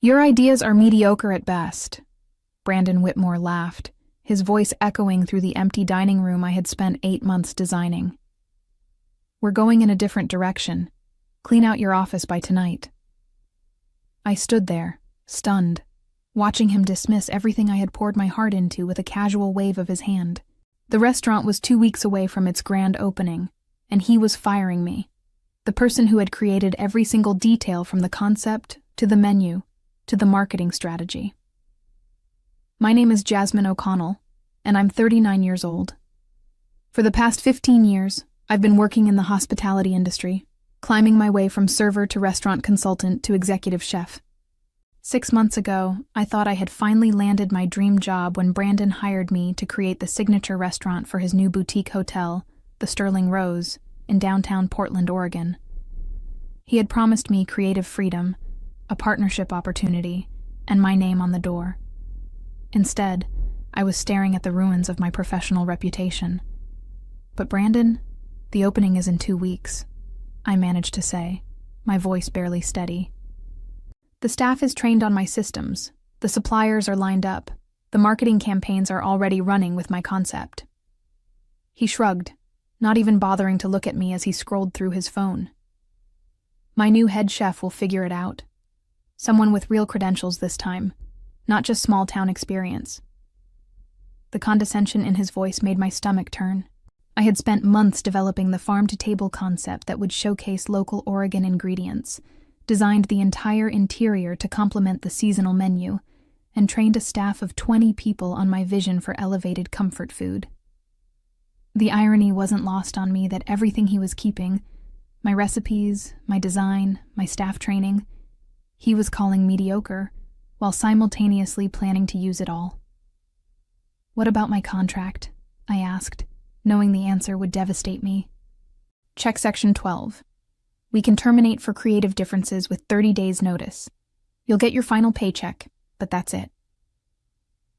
Your ideas are mediocre at best. Brandon Whitmore laughed, his voice echoing through the empty dining room I had spent 8 months designing. We're going in a different direction. Clean out your office by tonight. I stood there, stunned, watching him dismiss everything I had poured my heart into with a casual wave of his hand. The restaurant was 2 weeks away from its grand opening, and he was firing me. The person who had created every single detail from the concept, to the menu, to the marketing strategy. My name is Jasmine O'Connell, and I'm 39 years old. For the past 15 years, I've been working in the hospitality industry, climbing my way from server to restaurant consultant to executive chef. 6 months ago, I thought I had finally landed my dream job when Brandon hired me to create the signature restaurant for his new boutique hotel, the Sterling Rose, in downtown Portland, Oregon. He had promised me creative freedom, a partnership opportunity, and my name on the door. Instead, I was staring at the ruins of my professional reputation. But Brandon, the opening is in 2 weeks, I managed to say, my voice barely steady. The staff is trained on my systems, the suppliers are lined up, the marketing campaigns are already running with my concept. He shrugged, not even bothering to look at me as he scrolled through his phone. My new head chef will figure it out. Someone with real credentials this time, not just small-town experience. The condescension in his voice made my stomach turn. I had spent months developing the farm-to-table concept that would showcase local Oregon ingredients, designed the entire interior to complement the seasonal menu, and trained a staff of 20 people on my vision for elevated comfort food. The irony wasn't lost on me that everything he was keeping, my recipes, my design, my staff training, he was calling mediocre, while simultaneously planning to use it all. What about my contract? I asked, knowing the answer would devastate me. Check section 12. We can terminate for creative differences with 30 days' notice. You'll get your final paycheck, but that's it.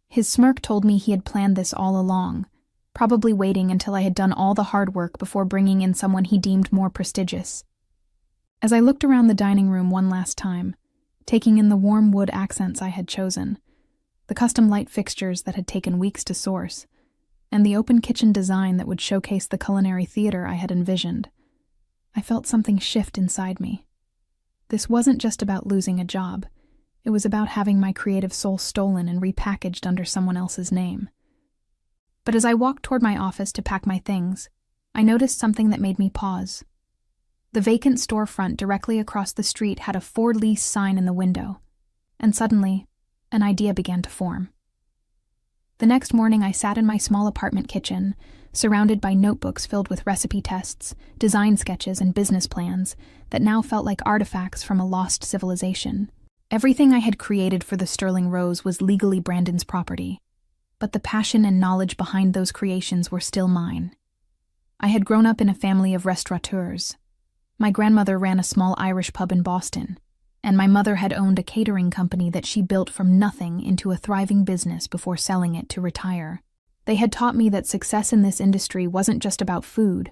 His smirk told me he had planned this all along, probably waiting until I had done all the hard work before bringing in someone he deemed more prestigious. As I looked around the dining room one last time, taking in the warm wood accents I had chosen, the custom light fixtures that had taken weeks to source, and the open kitchen design that would showcase the culinary theater I had envisioned, I felt something shift inside me. This wasn't just about losing a job. It was about having my creative soul stolen and repackaged under someone else's name. But as I walked toward my office to pack my things, I noticed something that made me pause. The vacant storefront directly across the street had a for lease sign in the window, and suddenly, an idea began to form. The next morning I sat in my small apartment kitchen, surrounded by notebooks filled with recipe tests, design sketches, and business plans that now felt like artifacts from a lost civilization. Everything I had created for the Sterling Rose was legally Brandon's property, but the passion and knowledge behind those creations were still mine. I had grown up in a family of restaurateurs. My grandmother ran a small Irish pub in Boston, and my mother had owned a catering company that she built from nothing into a thriving business before selling it to retire. They had taught me that success in this industry wasn't just about food.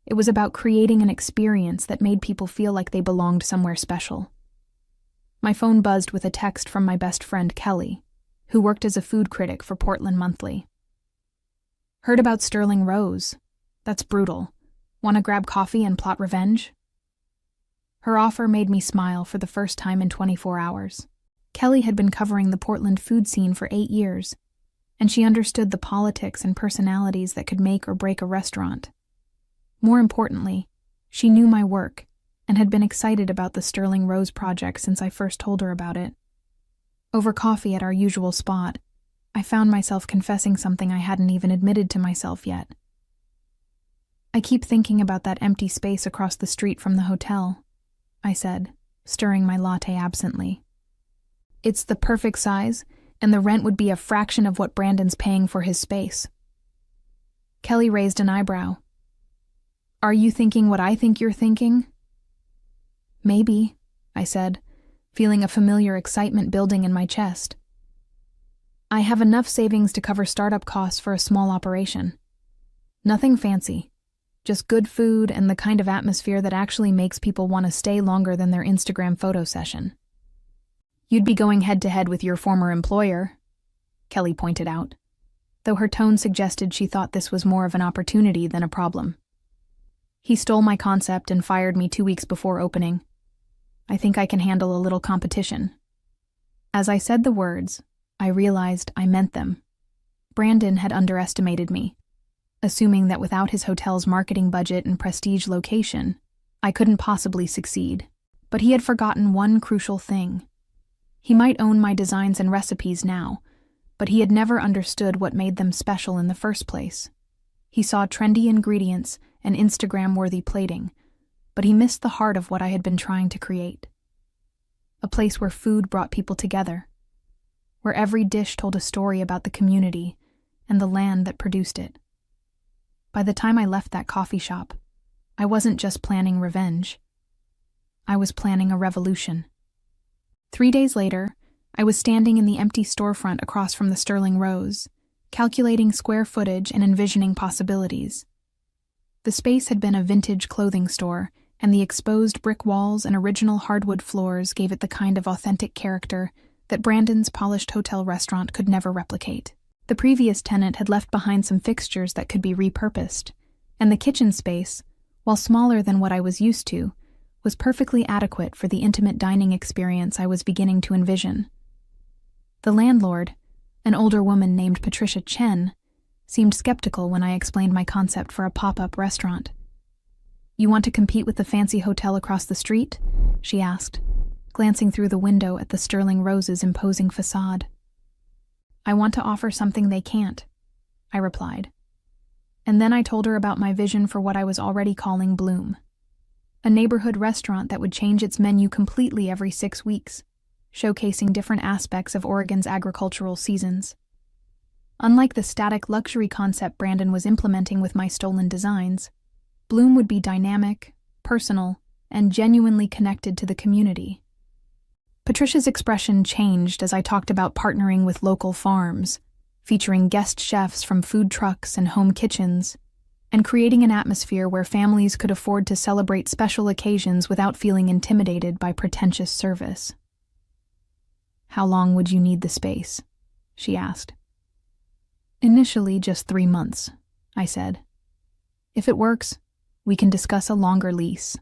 It was about creating an experience that made people feel like they belonged somewhere special. My phone buzzed with a text from my best friend Kelly, who worked as a food critic for Portland Monthly. Heard about Sterling Rose? That's brutal. Want to grab coffee and plot revenge? Her offer made me smile for the first time in 24 hours. Kelly had been covering the Portland food scene for 8 years, and she understood the politics and personalities that could make or break a restaurant. More importantly, she knew my work and had been excited about the Sterling Rose project since I first told her about it. Over coffee at our usual spot, I found myself confessing something I hadn't even admitted to myself yet. I keep thinking about that empty space across the street from the hotel, I said, stirring my latte absently. It's the perfect size, and the rent would be a fraction of what Brandon's paying for his space. Kelly raised an eyebrow. Are you thinking what I think you're thinking? Maybe, I said, feeling a familiar excitement building in my chest. I have enough savings to cover startup costs for a small operation. Nothing fancy, just good food and the kind of atmosphere that actually makes people want to stay longer than their Instagram photo session. You'd be going head-to-head with your former employer, Kelly pointed out, though her tone suggested she thought this was more of an opportunity than a problem. He stole my concept and fired me 2 weeks before opening. I think I can handle a little competition. As I said the words, I realized I meant them. Brandon had underestimated me, assuming that without his hotel's marketing budget and prestige location, I couldn't possibly succeed. But he had forgotten one crucial thing. He might own my designs and recipes now, but he had never understood what made them special in the first place. He saw trendy ingredients and Instagram-worthy plating, but he missed the heart of what I had been trying to create. A place where food brought people together, where every dish told a story about the community and the land that produced it. By the time I left that coffee shop, I wasn't just planning revenge. I was planning a revolution. 3 days later, I was standing in the empty storefront across from the Sterling Rose, calculating square footage and envisioning possibilities. The space had been a vintage clothing store, and the exposed brick walls and original hardwood floors gave it the kind of authentic character that Brandon's polished hotel restaurant could never replicate. The previous tenant had left behind some fixtures that could be repurposed, and the kitchen space, while smaller than what I was used to, was perfectly adequate for the intimate dining experience I was beginning to envision. The landlord, an older woman named Patricia Chen, seemed skeptical when I explained my concept for a pop-up restaurant. "You want to compete with the fancy hotel across the street?" she asked, glancing through the window at the Sterling Rose's imposing facade. "I want to offer something they can't," I replied. And then I told her about my vision for what I was already calling Bloom, a neighborhood restaurant that would change its menu completely every 6 weeks, showcasing different aspects of Oregon's agricultural seasons. Unlike the static luxury concept Brandon was implementing with my stolen designs, Bloom would be dynamic, personal, and genuinely connected to the community. Patricia's expression changed as I talked about partnering with local farms, featuring guest chefs from food trucks and home kitchens, and creating an atmosphere where families could afford to celebrate special occasions without feeling intimidated by pretentious service. "How long would you need the space?" she asked. "Initially, just 3 months," I said. "If it works, we can discuss a longer lease."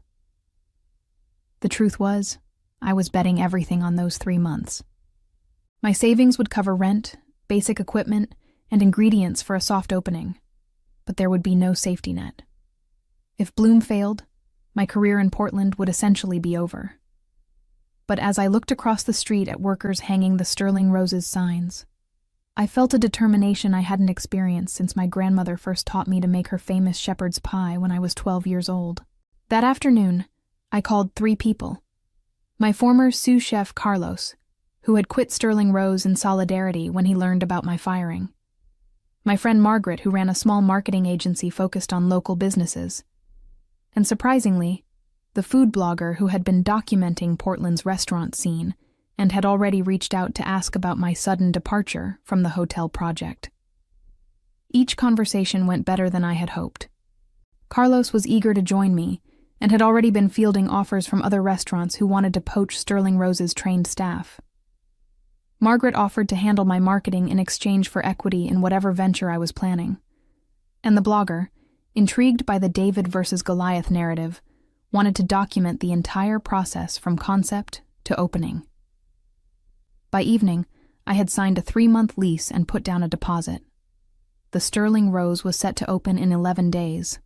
The truth was, I was betting everything on those 3 months. My savings would cover rent, basic equipment, and ingredients for a soft opening, but there would be no safety net. If Bloom failed, my career in Portland would essentially be over. But as I looked across the street at workers hanging the Sterling Rose's signs, I felt a determination I hadn't experienced since my grandmother first taught me to make her famous shepherd's pie when I was 12 years old. That afternoon, I called 3 people. My former sous chef Carlos, who had quit Sterling Rose in solidarity when he learned about my firing. My friend Margaret, who ran a small marketing agency focused on local businesses. And surprisingly, the food blogger who had been documenting Portland's restaurant scene and had already reached out to ask about my sudden departure from the hotel project. Each conversation went better than I had hoped. Carlos was eager to join me and had already been fielding offers from other restaurants who wanted to poach Sterling Rose's trained staff. Margaret offered to handle my marketing in exchange for equity in whatever venture I was planning. And the blogger, intrigued by the David versus Goliath narrative, wanted to document the entire process from concept to opening. By evening, I had signed a 3-month lease and put down a deposit. The Sterling Rose was set to open in 11 days.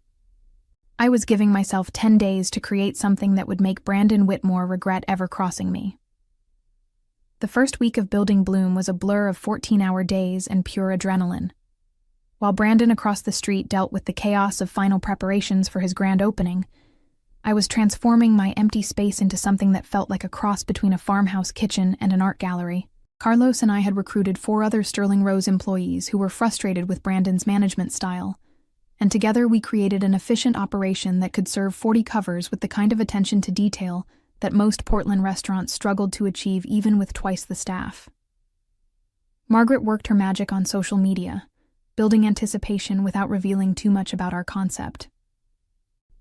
I was giving myself 10 days to create something that would make Brandon Whitmore regret ever crossing me. The first week of building Bloom was a blur of 14-hour days and pure adrenaline. While Brandon across the street dealt with the chaos of final preparations for his grand opening, I was transforming my empty space into something that felt like a cross between a farmhouse kitchen and an art gallery. Carlos and I had recruited 4 other Sterling Rose employees who were frustrated with Brandon's management style, and together we created an efficient operation that could serve 40 covers with the kind of attention to detail that most Portland restaurants struggled to achieve even with twice the staff. Margaret worked her magic on social media, building anticipation without revealing too much about our concept.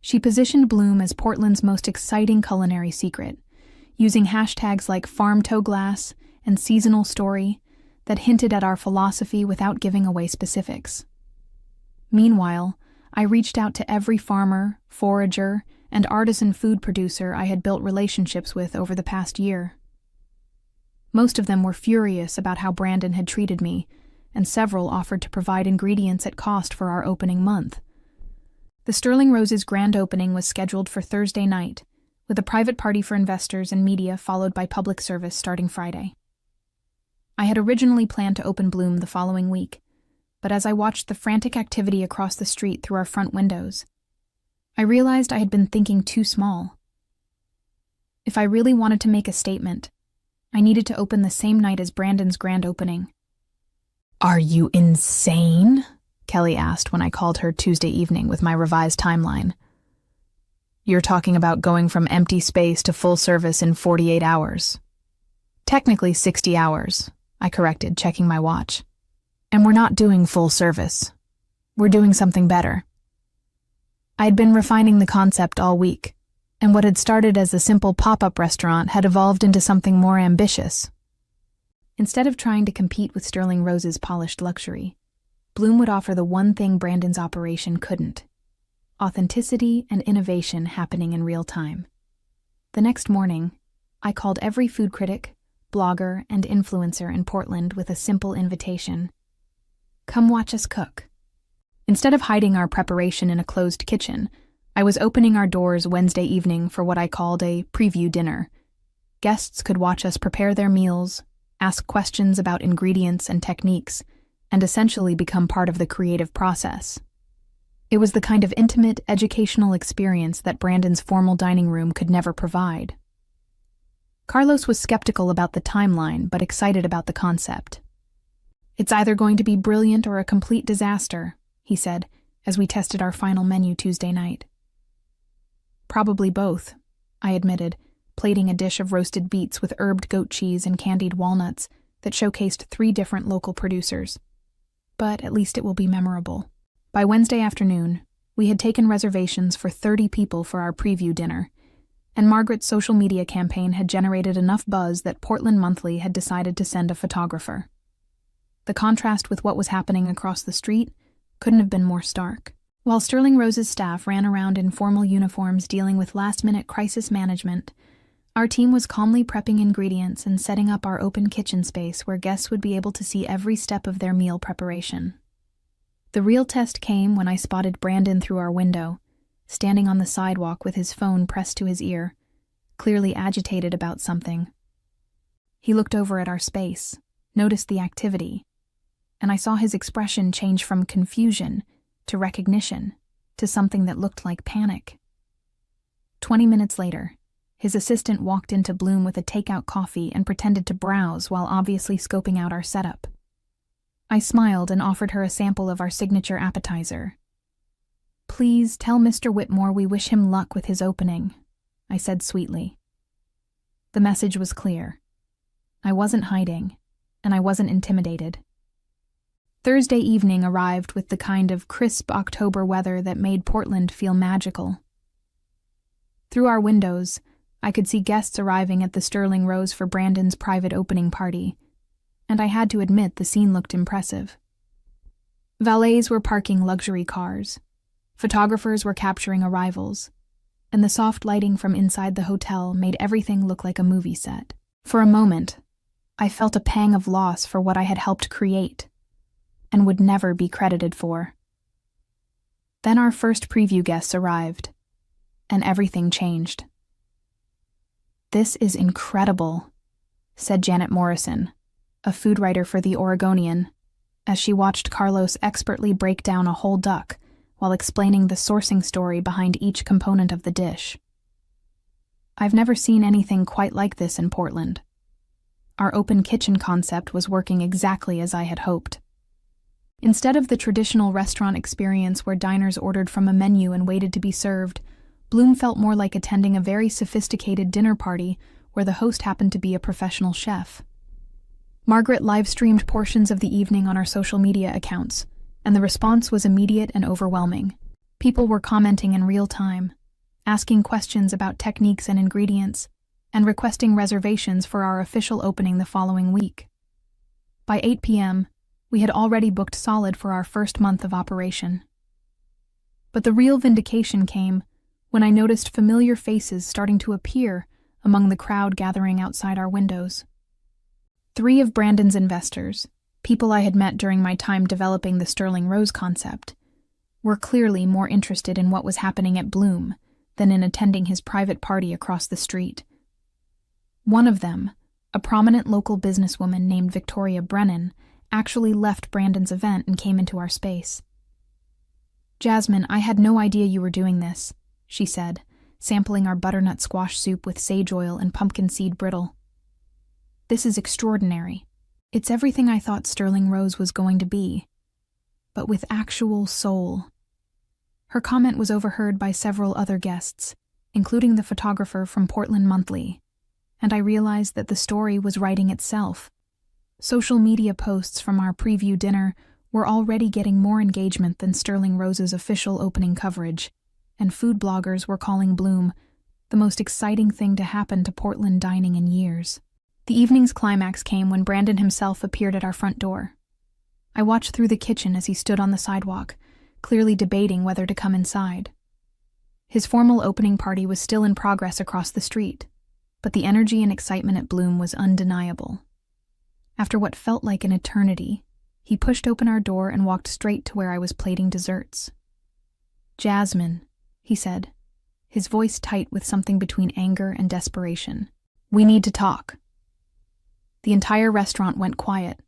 She positioned Bloom as Portland's most exciting culinary secret, using hashtags like farmtoglass and seasonal story that hinted at our philosophy without giving away specifics. Meanwhile, I reached out to every farmer, forager, and artisan food producer I had built relationships with over the past year. Most of them were furious about how Brandon had treated me, and several offered to provide ingredients at cost for our opening month. The Sterling Rose's grand opening was scheduled for Thursday night, with a private party for investors and media followed by public service starting Friday. I had originally planned to open Bloom the following week, but as I watched the frantic activity across the street through our front windows, I realized I had been thinking too small. If I really wanted to make a statement, I needed to open the same night as Brandon's grand opening. "Are you insane?" Kelly asked when I called her Tuesday evening with my revised timeline. "You're talking about going from empty space to full service in 48 hours. Technically 60 hours, I corrected, checking my watch. And we're not doing full service. We're doing something better." I had been refining the concept all week, and what had started as a simple pop-up restaurant had evolved into something more ambitious. Instead of trying to compete with Sterling Rose's polished luxury, Bloom would offer the one thing Brandon's operation couldn't: authenticity and innovation happening in real time. The next morning, I called every food critic, blogger, and influencer in Portland with a simple invitation. Come watch us cook. Instead of hiding our preparation in a closed kitchen, I was opening our doors Wednesday evening for what I called a preview dinner. Guests could watch us prepare their meals, ask questions about ingredients and techniques, and essentially become part of the creative process. It was the kind of intimate, educational experience that Brandon's formal dining room could never provide. Carlos was skeptical about the timeline, but excited about the concept. "It's either going to be brilliant or a complete disaster," he said, as we tested our final menu Tuesday night. "Probably both," I admitted, plating a dish of roasted beets with herbed goat cheese and candied walnuts that showcased 3 different local producers. "But at least it will be memorable." By Wednesday afternoon, we had taken reservations for 30 people for our preview dinner, and Margaret's social media campaign had generated enough buzz that Portland Monthly had decided to send a photographer. The contrast with what was happening across the street couldn't have been more stark. While Sterling Rose's staff ran around in formal uniforms dealing with last-minute crisis management, our team was calmly prepping ingredients and setting up our open kitchen space where guests would be able to see every step of their meal preparation. The real test came when I spotted Brandon through our window, standing on the sidewalk with his phone pressed to his ear, clearly agitated about something. He looked over at our space, noticed the activity, and I saw his expression change from confusion to recognition to something that looked like panic. 20 minutes later, his assistant walked into Bloom with a takeout coffee and pretended to browse while obviously scoping out our setup. I smiled and offered her a sample of our signature appetizer. "Please tell Mr. Whitmore we wish him luck with his opening," I said sweetly. The message was clear. I wasn't hiding, and I wasn't intimidated. Thursday evening arrived with the kind of crisp October weather that made Portland feel magical. Through our windows, I could see guests arriving at the Sterling Rose for Brandon's private opening party, and I had to admit the scene looked impressive. Valets were parking luxury cars, photographers were capturing arrivals, and the soft lighting from inside the hotel made everything look like a movie set. For a moment, I felt a pang of loss for what I had helped create, and would never be credited for. Then our first preview guests arrived, and everything changed. "This is incredible," said Janet Morrison, a food writer for The Oregonian, as she watched Carlos expertly break down a whole duck while explaining the sourcing story behind each component of the dish. "I've never seen anything quite like this in Portland." Our open kitchen concept was working exactly as I had hoped. Instead of the traditional restaurant experience where diners ordered from a menu and waited to be served, Bloom felt more like attending a very sophisticated dinner party where the host happened to be a professional chef. Margaret live-streamed portions of the evening on our social media accounts, and the response was immediate and overwhelming. People were commenting in real time, asking questions about techniques and ingredients, and requesting reservations for our official opening the following week. By 8 p.m., we had already booked solid for our first month of operation. But the real vindication came when I noticed familiar faces starting to appear among the crowd gathering outside our windows. 3 of Brandon's investors, people I had met during my time developing the Sterling Rose concept, were clearly more interested in what was happening at Bloom than in attending his private party across the street. One of them, a prominent local businesswoman named Victoria Brennan, actually left Brandon's event and came into our space. "Jasmine, I had no idea you were doing this," she said, sampling our butternut squash soup with sage oil and pumpkin seed brittle. "This is extraordinary. It's everything I thought Sterling Rose was going to be, but with actual soul." Her comment was overheard by several other guests, including the photographer from Portland Monthly, and I realized that the story was writing itself. Social media posts from our preview dinner were already getting more engagement than Sterling Rose's official opening coverage, and food bloggers were calling Bloom the most exciting thing to happen to Portland dining in years. The evening's climax came when Brandon himself appeared at our front door. I watched through the kitchen as he stood on the sidewalk, clearly debating whether to come inside. His formal opening party was still in progress across the street, but the energy and excitement at Bloom was undeniable. After what felt like an eternity, he pushed open our door and walked straight to where I was plating desserts. "Jasmine," he said, his voice tight with something between anger and desperation. "We need to talk." The entire restaurant went quiet.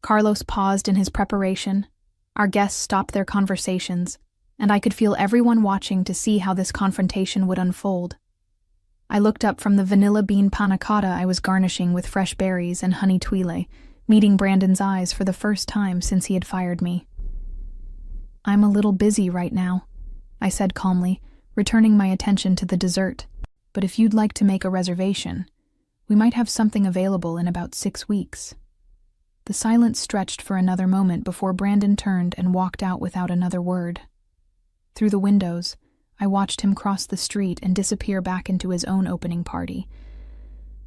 Carlos paused in his preparation, our guests stopped their conversations, and I could feel everyone watching to see how this confrontation would unfold. I looked up from the vanilla bean panna cotta I was garnishing with fresh berries and honey tuile, meeting Brandon's eyes for the first time since he had fired me. "I'm a little busy right now," I said calmly, returning my attention to the dessert. "But if you'd like to make a reservation, we might have something available in about 6 weeks. The silence stretched for another moment before Brandon turned and walked out without another word. Through the windows, I watched him cross the street and disappear back into his own opening party.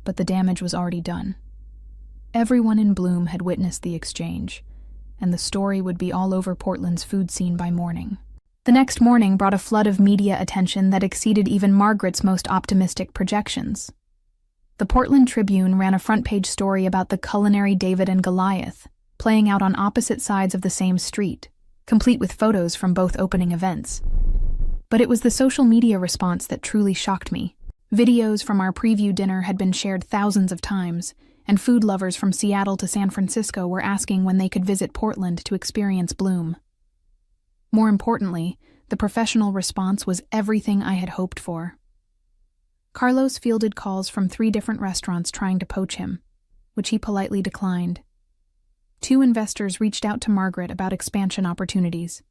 But the damage was already done. Everyone in Bloom had witnessed the exchange, and the story would be all over Portland's food scene by morning. The next morning brought a flood of media attention that exceeded even Margaret's most optimistic projections. The Portland Tribune ran a front-page story about the culinary David and Goliath, playing out on opposite sides of the same street, complete with photos from both opening events. But it was the social media response that truly shocked me. Videos from our preview dinner had been shared thousands of times, and food lovers from Seattle to San Francisco were asking when they could visit Portland to experience Bloom. More importantly, the professional response was everything I had hoped for. Carlos fielded calls from 3 different restaurants trying to poach him, which he politely declined. 2 investors reached out to Margaret about expansion opportunities.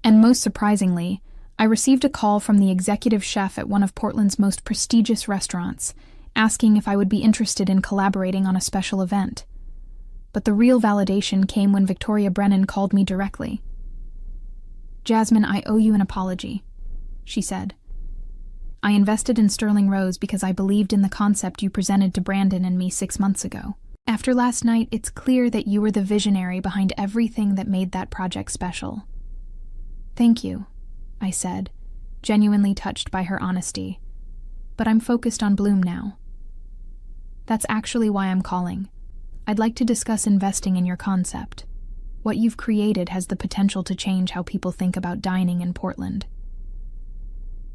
And most surprisingly, I received a call from the executive chef at one of Portland's most prestigious restaurants, asking if I would be interested in collaborating on a special event. But the real validation came when Victoria Brennan called me directly. "Jasmine, I owe you an apology," she said. "I invested in Sterling Rose because I believed in the concept you presented to Brandon and me 6 months ago. After last night, it's clear that you were the visionary behind everything that made that project special." "Thank you," I said, genuinely touched by her honesty. "But I'm focused on Bloom now." "That's actually why I'm calling. I'd like to discuss investing in your concept. What you've created has the potential to change how people think about dining in Portland."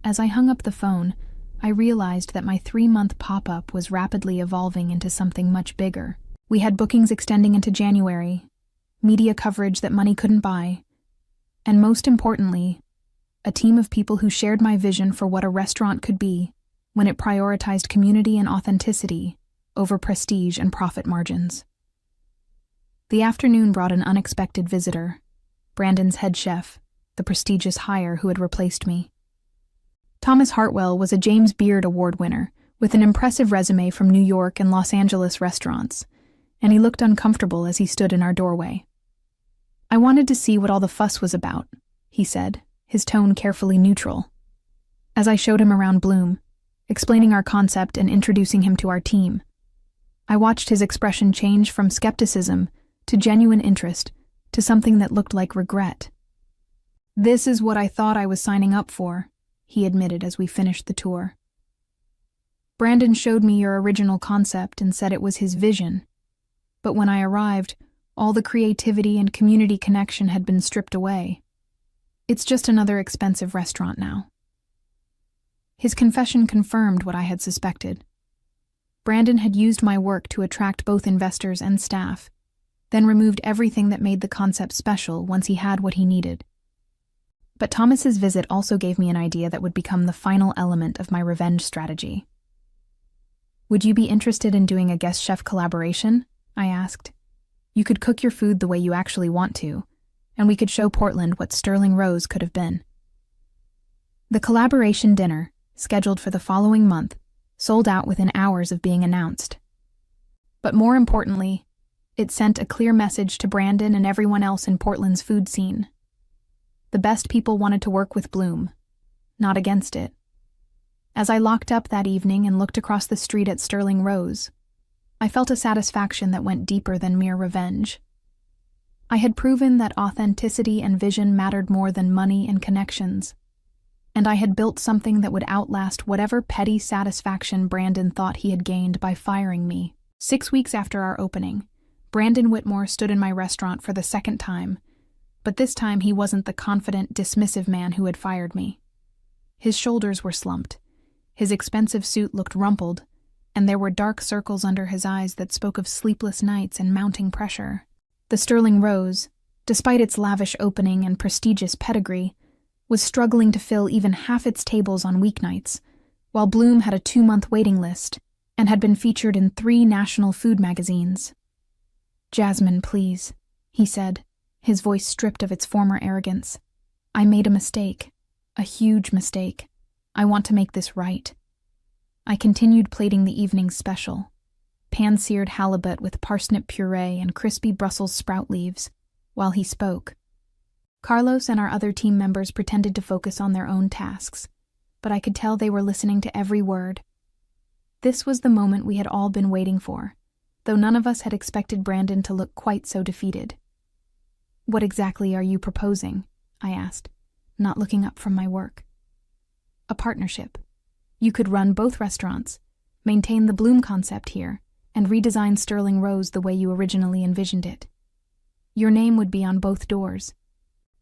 As I hung up the phone, I realized that my 3-month pop-up was rapidly evolving into something much bigger. We had bookings extending into January, media coverage that money couldn't buy, and most importantly, a team of people who shared my vision for what a restaurant could be when it prioritized community and authenticity over prestige and profit margins. The afternoon brought an unexpected visitor, Brandon's head chef, the prestigious hire who had replaced me. Thomas Hartwell was a James Beard Award winner with an impressive resume from New York and Los Angeles restaurants, and he looked uncomfortable as he stood in our doorway. "I wanted to see what all the fuss was about," he said, his tone carefully neutral. As I showed him around Bloom, explaining our concept and introducing him to our team. I watched his expression change from skepticism to genuine interest to something that looked like regret. "This is what I thought I was signing up for," he admitted as we finished the tour. "Brandon showed me your original concept and said it was his vision. But when I arrived, all the creativity and community connection had been stripped away. It's just another expensive restaurant now." His confession confirmed what I had suspected. Brandon had used my work to attract both investors and staff, then removed everything that made the concept special once he had what he needed. But Thomas's visit also gave me an idea that would become the final element of my revenge strategy. "Would you be interested in doing a guest chef collaboration?" I asked. "You could cook your food the way you actually want to, and we could show Portland what Sterling Rose could have been." The collaboration dinner, scheduled for the following month, sold out within hours of being announced. But more importantly, it sent a clear message to Brandon and everyone else in Portland's food scene. The best people wanted to work with Bloom, not against it. As I locked up that evening and looked across the street at Sterling Rose, I felt a satisfaction that went deeper than mere revenge. I had proven that authenticity and vision mattered more than money and connections, and I had built something that would outlast whatever petty satisfaction Brandon thought he had gained by firing me. 6 weeks after our opening, Brandon Whitmore stood in my restaurant for the second time, but this time he wasn't the confident, dismissive man who had fired me. His shoulders were slumped, his expensive suit looked rumpled, and there were dark circles under his eyes that spoke of sleepless nights and mounting pressure. The Sterling Rose, despite its lavish opening and prestigious pedigree, was struggling to fill even half its tables on weeknights, while Bloom had a 2-month waiting list and had been featured in 3 national food magazines. "Jasmine, please," he said, his voice stripped of its former arrogance. "I made a mistake, a huge mistake. I want to make this right." I continued plating the evening's special, pan-seared halibut with parsnip puree and crispy Brussels sprout leaves, while he spoke. Carlos and our other team members pretended to focus on their own tasks, but I could tell they were listening to every word. This was the moment we had all been waiting for, though none of us had expected Brandon to look quite so defeated. "What exactly are you proposing?" I asked, not looking up from my work. "A partnership. You could run both restaurants, maintain the Bloom concept here, and redesign Sterling Rose the way you originally envisioned it. Your name would be on both doors.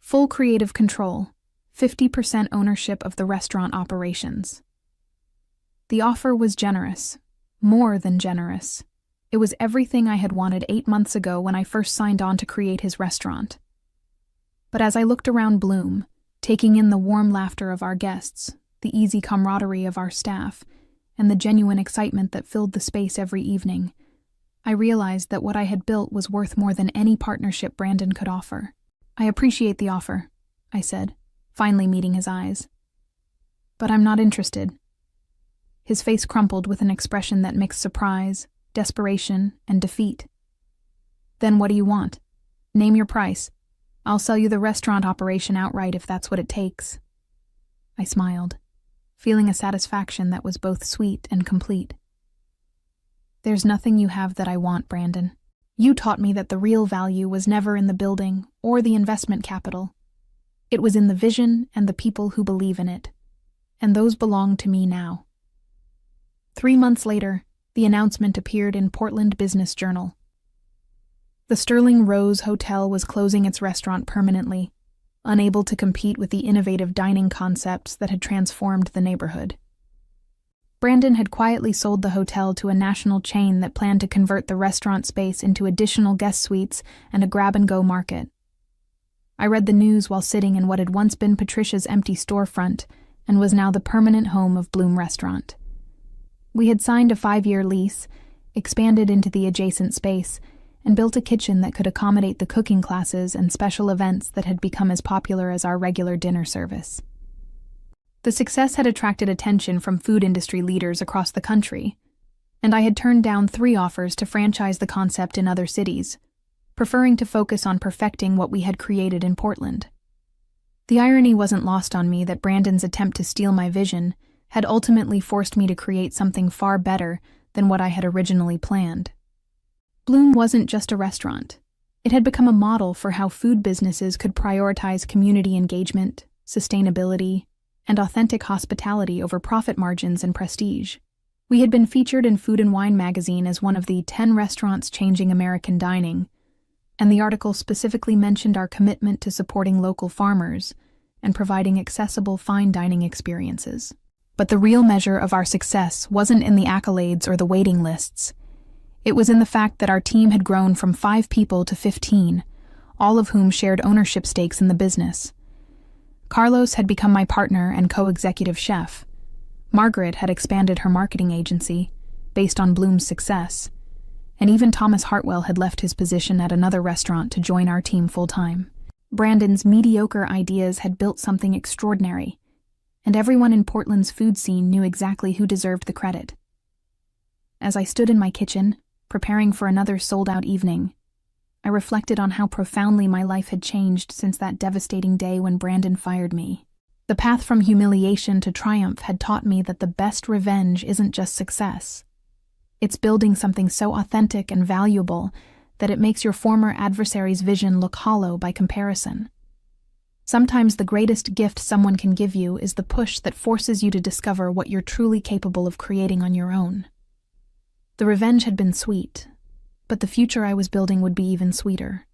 Full creative control, 50% ownership of the restaurant operations." The offer was generous, more than generous. It was everything I had wanted 8 months ago when I first signed on to create his restaurant. But as I looked around Bloom, taking in the warm laughter of our guests, the easy camaraderie of our staff, and the genuine excitement that filled the space every evening, I realized that what I had built was worth more than any partnership Brandon could offer. "I appreciate the offer," I said, finally meeting his eyes. "But I'm not interested." His face crumpled with an expression that mixed surprise, desperation, and defeat. "Then what do you want? Name your price. I'll sell you the restaurant operation outright if that's what it takes." I smiled, feeling a satisfaction that was both sweet and complete. "There's nothing you have that I want, Brandon. You taught me that the real value was never in the building or the investment capital. It was in the vision and the people who believe in it, and those belong to me now." 3 months later, the announcement appeared in Portland Business Journal. The Sterling Rose Hotel was closing its restaurant permanently, unable to compete with the innovative dining concepts that had transformed the neighborhood. Brandon had quietly sold the hotel to a national chain that planned to convert the restaurant space into additional guest suites and a grab-and-go market. I read the news while sitting in what had once been Patricia's empty storefront and was now the permanent home of Bloom Restaurant. We had signed a 5-year lease, expanded into the adjacent space, and built a kitchen that could accommodate the cooking classes and special events that had become as popular as our regular dinner service. The success had attracted attention from food industry leaders across the country, and I had turned down 3 offers to franchise the concept in other cities, preferring to focus on perfecting what we had created in Portland. The irony wasn't lost on me that Brandon's attempt to steal my vision had ultimately forced me to create something far better than what I had originally planned. Bloom wasn't just a restaurant. It had become a model for how food businesses could prioritize community engagement, sustainability, and authentic hospitality over profit margins and prestige. We had been featured in Food and Wine magazine as one of the 10 restaurants changing American dining, and the article specifically mentioned our commitment to supporting local farmers and providing accessible fine dining experiences. But the real measure of our success wasn't in the accolades or the waiting lists. It was in the fact that our team had grown from 5 people to 15, all of whom shared ownership stakes in the business. Carlos had become my partner and co-executive chef. Margaret had expanded her marketing agency, based on Bloom's success, and even Thomas Hartwell had left his position at another restaurant to join our team full-time. Brandon's mediocre ideas had built something extraordinary, and everyone in Portland's food scene knew exactly who deserved the credit. As I stood in my kitchen, preparing for another sold-out evening, I reflected on how profoundly my life had changed since that devastating day when Brandon fired me. The path from humiliation to triumph had taught me that the best revenge isn't just success. It's building something so authentic and valuable that it makes your former adversary's vision look hollow by comparison. Sometimes the greatest gift someone can give you is the push that forces you to discover what you're truly capable of creating on your own. The revenge had been sweet, but the future I was building would be even sweeter.